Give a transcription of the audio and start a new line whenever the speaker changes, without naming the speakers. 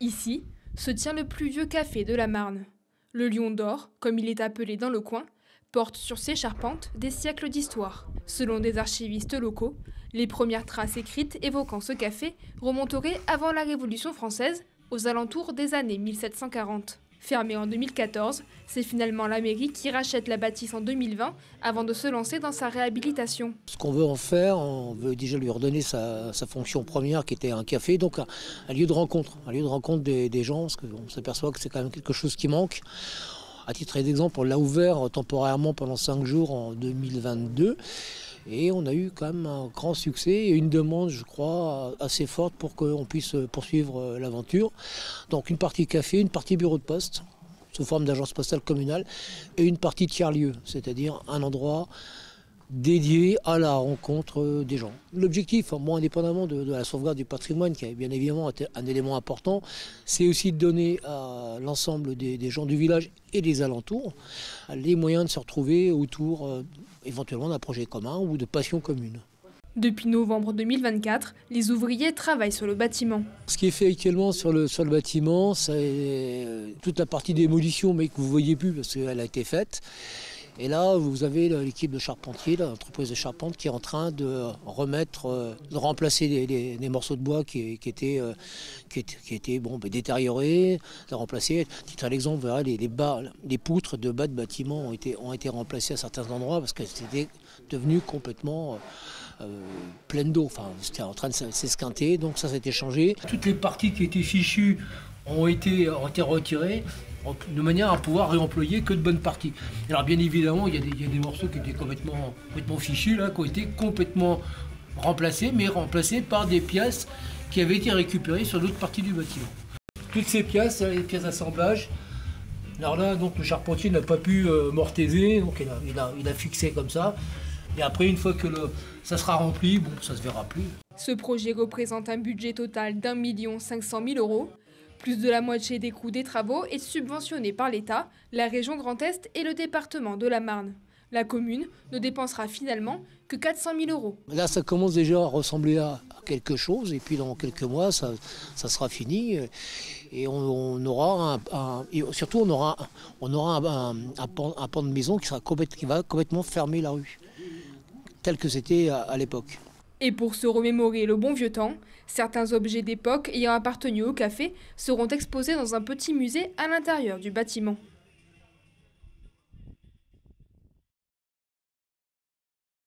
Ici se tient le plus vieux café de la Marne. Le Lion d'Or, comme il est appelé dans le coin, porte sur ses charpentes des siècles d'histoire. Selon des archivistes locaux, les premières traces écrites évoquant ce café remonteraient avant la Révolution française, aux alentours des années 1740. Fermé en 2014, c'est finalement la mairie qui rachète la bâtisse en 2020 avant de se lancer dans sa réhabilitation.
Ce qu'on veut en faire, on veut déjà lui redonner sa fonction première qui était un café, donc un lieu de rencontre, des gens, parce qu'on s'aperçoit que c'est quand même quelque chose qui manque. À titre d'exemple, on l'a ouvert temporairement pendant 5 jours en 2022 et on a eu quand même un grand succès et une demande, je crois, assez forte pour qu'on puisse poursuivre l'aventure. Donc une partie café, une partie bureau de poste sous forme d'agence postale communale et une partie tiers-lieu, c'est-à-dire un endroit dédié à la rencontre des gens. L'objectif, moi, indépendamment de la sauvegarde du patrimoine, qui est bien évidemment un élément important, c'est aussi de donner à l'ensemble des gens du village et des alentours les moyens de se retrouver autour éventuellement d'un projet commun ou de passions communes.
Depuis novembre 2024, les ouvriers travaillent sur le bâtiment.
Ce qui est fait actuellement sur le bâtiment, c'est toute la partie démolition, mais que vous ne voyez plus parce qu'elle a été faite. Et là, vous avez l'équipe de charpentiers, l'entreprise de charpente, qui est en train de remplacer des morceaux de bois qui étaient détériorés, de remplacer. Titre à l'exemple, vous verrez, les poutres de bas de bâtiments ont été remplacées à certains endroits parce que c'était devenu complètement pleine d'eau. Enfin, c'était en train de s'esquinter, donc ça a été changé. Toutes les parties qui étaient fichues ont été retirées, de manière à pouvoir réemployer que de bonnes parties. Alors bien évidemment, il y a des morceaux qui étaient complètement fichus, là, qui ont été complètement remplacés, mais remplacés par des pièces qui avaient été récupérées sur d'autres parties du bâtiment. Toutes ces pièces, les pièces d'assemblage, alors là, donc, le charpentier n'a pas pu mortaiser, donc il a fixé comme ça. Et après, une fois que ça sera rempli, bon, ça se verra plus.
Ce projet représente un budget total d'1 500 000 €. Plus de la moitié des coûts des travaux est subventionné par l'État, la région Grand Est et le département de la Marne. La commune ne dépensera finalement que 400 000 €.
Là, ça commence déjà à ressembler à quelque chose, et puis dans quelques mois, ça sera fini. Et on aura un pan de maison qui va complètement fermer la rue, tel que c'était à l'époque.
Et pour se remémorer le bon vieux temps, certains objets d'époque ayant appartenu au café seront exposés dans un petit musée à l'intérieur du bâtiment.